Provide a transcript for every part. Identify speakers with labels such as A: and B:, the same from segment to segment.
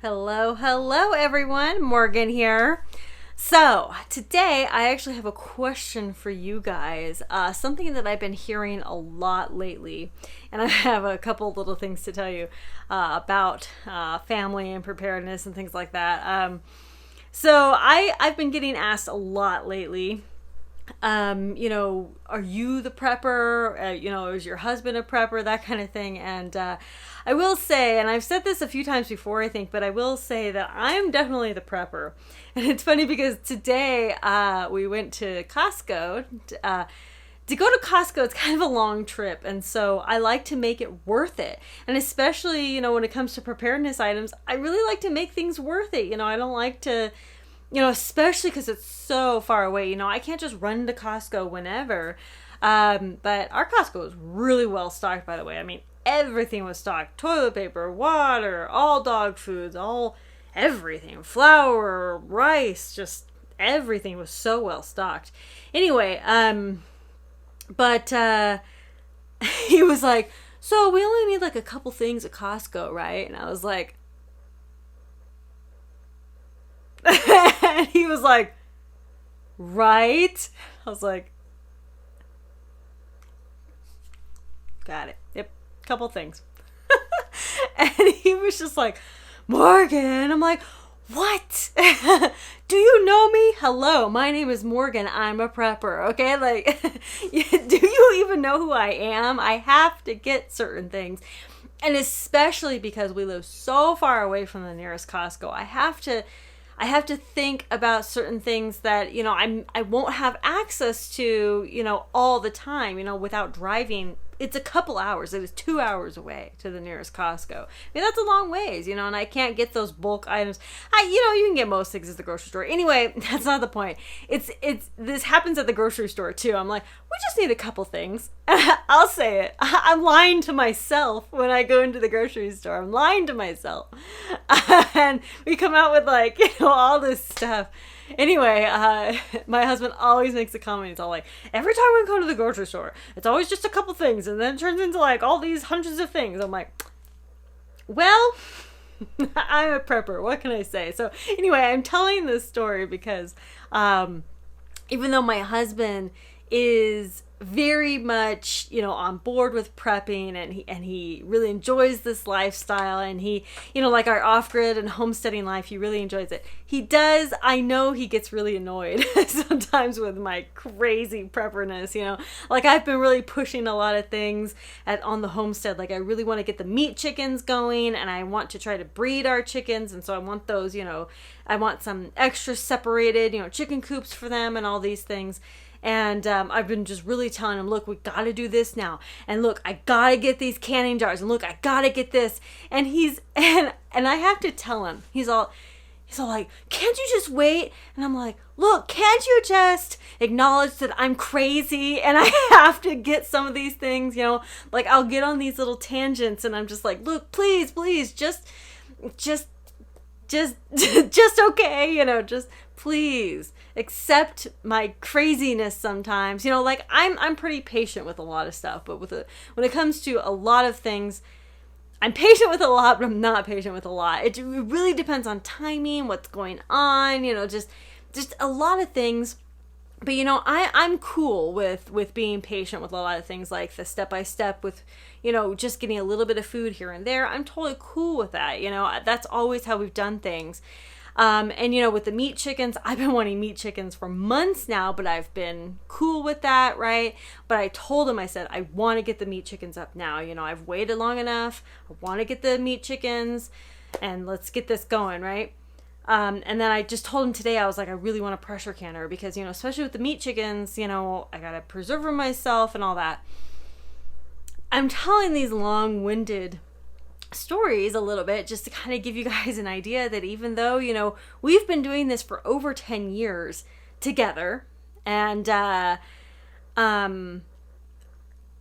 A: Hello everyone. Morgan here. So today I actually have a question for you guys, something that I've been hearing a lot lately, and I have a couple little things to tell you about family and preparedness and things like that. So I've been getting asked a lot lately, are you the prepper? Is your husband a prepper? That kind of thing. And I will say, and I've said this a few times before, I think, but I will say that I'm definitely the prepper. And it's funny because today we went to Costco. To go to Costco, it's kind of a long trip, and so I like to make it worth it. And especially, when it comes to preparedness items, I really like to make things worth it. I don't like to, especially because it's so far away. I can't just run to Costco whenever. But our Costco was really well stocked, by the way. I mean, everything was stocked. Toilet paper, water, all dog foods, everything. Flour, rice, just everything was so well stocked. Anyway, but he was like, so we only need like a couple things at Costco, right? And I was like, and he was like, right? I was like, got it. Yep, couple things. And he was just like, Morgan. I'm like, what? Do you know me? Hello, my name is Morgan. I'm a prepper. Okay, like, do you even know who I am? I have to get certain things. And especially because we live so far away from the nearest Costco, I have to think about certain things that, I won't have access to, all the time, without driving. It's a couple hours. It is 2 hours away to the nearest Costco. I mean, that's a long ways, and I can't get those bulk items. You can get most things at the grocery store. Anyway, that's not the point. This happens at the grocery store too. I'm like, we just need a couple things. I'll say it. I'm lying to myself when I go into the grocery store. I'm lying to myself. And we come out with all this stuff. Anyway, my husband always makes a comment. He's all like, every time we go to the grocery store, it's always just a couple things, and then it turns into all these hundreds of things. I'm like, well, I'm a prepper. What can I say? So anyway, I'm telling this story because even though my husband is very much, on board with prepping, and he really enjoys this lifestyle, and he, like our off-grid and homesteading life, he really enjoys it. I know he gets really annoyed sometimes with my crazy prepperness, I've been really pushing a lot of things on the homestead. I really want to get the meat chickens going, and I want to try to breed our chickens, and so I want those, I want some extra separated, chicken coops for them and all these things. And I've been just really telling him, look, we got to do this now. And look, I got to get these canning jars. And look, I got to get this. And and I have to tell him, he's all like, can't you just wait? And I'm like, look, can't you just acknowledge that I'm crazy and I have to get some of these things, I'll get on these little tangents and I'm just like, look, please, just okay, just please accept my craziness sometimes. I'm pretty patient with a lot of stuff, but when it comes to a lot of things, I'm patient with a lot, but I'm not patient with a lot. It really depends on timing, what's going on, just a lot of things. But I'm cool with being patient with a lot of things, like the step-by-step with, just getting a little bit of food here and there. I'm totally cool with that. That's always how we've done things. And with the meat chickens, I've been wanting meat chickens for months now, but I've been cool with that, right? But I told him, I said, I want to get the meat chickens up now. I've waited long enough. I want to get the meat chickens, and let's get this going, right? And then I just told him today, I was like, I really want a pressure canner because, especially with the meat chickens, I got to preserve them myself and all that. I'm telling these long-winded stories a little bit just to kind of give you guys an idea that even though, we've been doing this for over 10 years together, and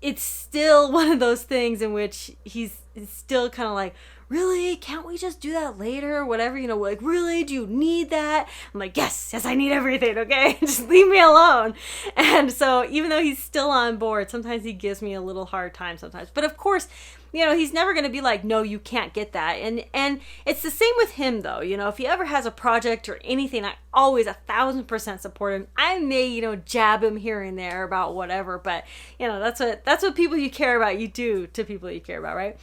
A: it's still one of those things in which he's still kind of like, really? Can't we just do that later or whatever? Really? Do you need that? I'm like, yes, I need everything, okay? Just leave me alone. And so even though he's still on board, sometimes he gives me a little hard time sometimes. But of course, he's never going to be like, no, you can't get that. And it's the same with him though. If he ever has a project or anything, I always 1,000% support him. I may, jab him here and there about whatever, but that's what people you care about, you do to people you care about, right?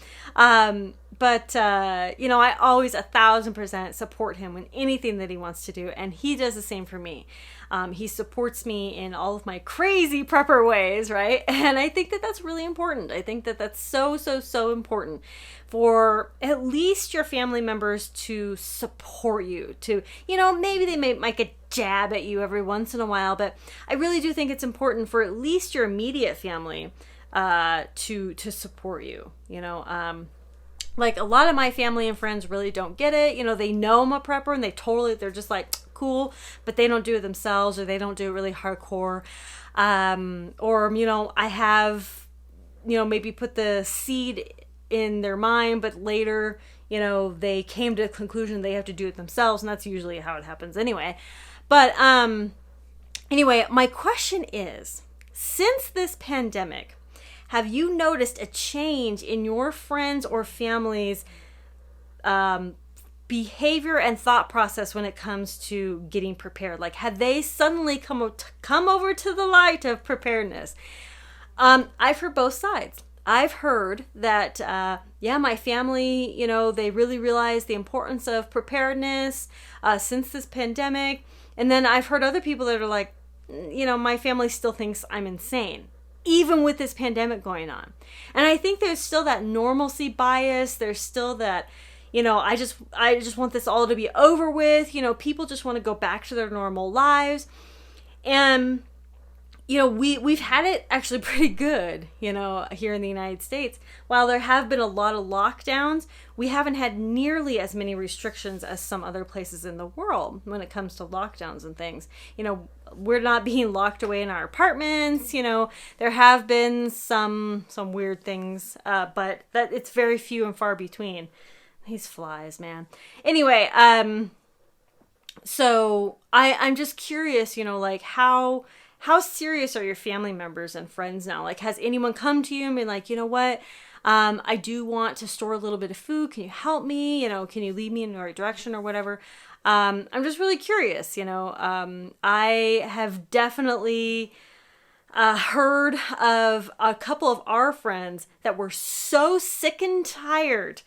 A: But I always 1,000% support him in anything that he wants to do. And he does the same for me. He supports me in all of my crazy prepper ways, right? And I think that that's really important. I think that that's so, so, so important for at least your family members to support you, to, maybe they might get jab at you every once in a while, but I really do think it's important for at least your immediate family to support you, Like a lot of my family and friends really don't get it. They know I'm a prepper and they're just like, cool, but they don't do it themselves, or they don't do it really hardcore. Or I have, maybe put the seed in their mind, but later, they came to the conclusion they have to do it themselves. And that's usually how it happens anyway. But anyway, my question is, since this pandemic, have you noticed a change in your friends or family's behavior and thought process when it comes to getting prepared? Like, have they suddenly come over to the light of preparedness? I've heard both sides. I've heard that, my family, they really realize the importance of preparedness since this pandemic. And then I've heard other people that are like, my family still thinks I'm insane, even with this pandemic going on. And I think there's still that normalcy bias. There's still that, I just want this all to be over with. People just want to go back to their normal lives. And, we've had it actually pretty good, here in the United States. While there have been a lot of lockdowns, we haven't had nearly as many restrictions as some other places in the world when it comes to lockdowns and things. We're not being locked away in our apartments. There have been some weird things, but that it's very few and far between. These flies, man. Anyway, so I'm just curious, like how serious are your family members and friends now? Like, has anyone come to you and been like, what? I do want to store a little bit of food. Can you help me? Can you lead me in the right direction or whatever? I'm just really curious, I have definitely heard of a couple of our friends that were so sick and tired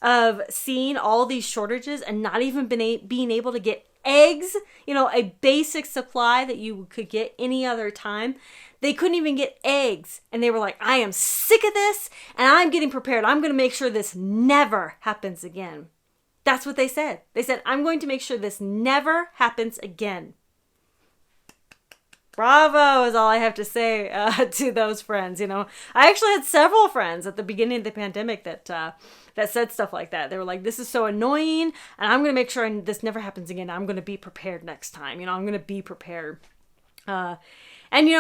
A: of seeing all these shortages and not even being able to get eggs, a basic supply that you could get any other time. They couldn't even get eggs. And they were like, I am sick of this and I'm getting prepared. I'm going to make sure this never happens again. That's what they said. They said, I'm going to make sure this never happens again. Bravo is all I have to say to those friends. I actually had several friends at the beginning of the pandemic that said stuff like that. They were like, this is so annoying and I'm going to make sure this never happens again. I'm going to be prepared next time. I'm going to be prepared. And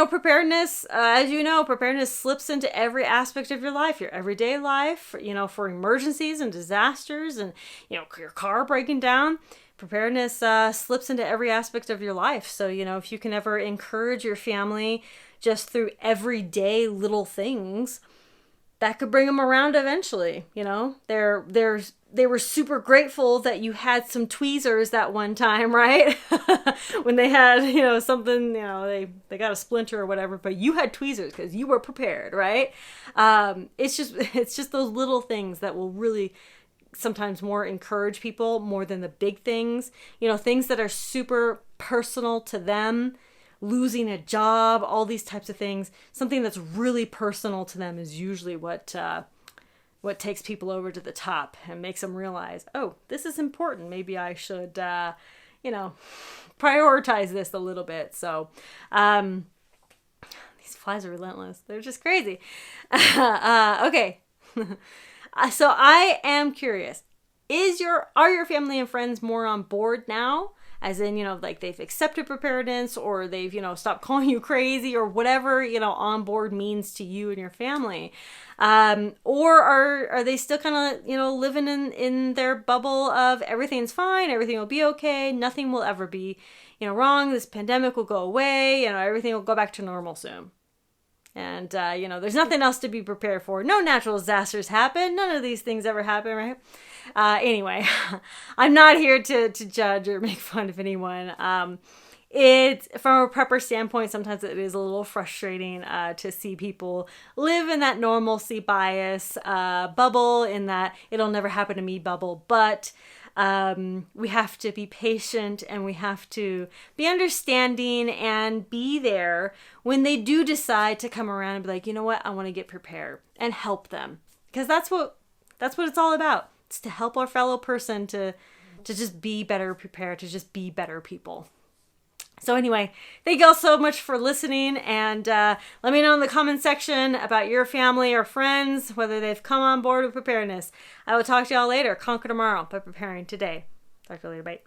A: preparedness, preparedness slips into every aspect of your life, your everyday life, for emergencies and disasters and, your car breaking down. Preparedness slips into every aspect of your life. So, if you can ever encourage your family just through everyday little things, that could bring them around eventually. They were super grateful that you had some tweezers that one time, right? When they had, something, they got a splinter or whatever, but you had tweezers because you were prepared, right? It's just those little things that will really sometimes more encourage people more than the big things, things that are super personal to them, losing a job, all these types of things. Something that's really personal to them is usually what takes people over to the top and makes them realize, oh, this is important. Maybe I should, prioritize this a little bit. So, these flies are relentless. They're just crazy. Okay. So I am curious, are your family and friends more on board now? As in, like they've accepted preparedness or they've, stopped calling you crazy or whatever, on board means to you and your family. Or are they still kind of, living in their bubble of everything's fine, everything will be okay, nothing will ever be, wrong, this pandemic will go away, everything will go back to normal soon. And, there's nothing else to be prepared for. No natural disasters happen. None of these things ever happen, right? Anyway, I'm not here to judge or make fun of anyone. It's from a prepper standpoint, sometimes it is a little frustrating to see people live in that normalcy bias bubble, in that it'll never happen to me bubble. But we have to be patient, and we have to be understanding and be there when they do decide to come around and be like, you know what, I want to get prepared, and help them. Because that's what it's all about. It's to help our fellow person to just be better prepared, to just be better people. So anyway, thank you all so much for listening, and let me know in the comment section about your family or friends, whether they've come on board with preparedness. I will talk to y'all later. Conquer tomorrow by preparing today. Talk to you later. Bye.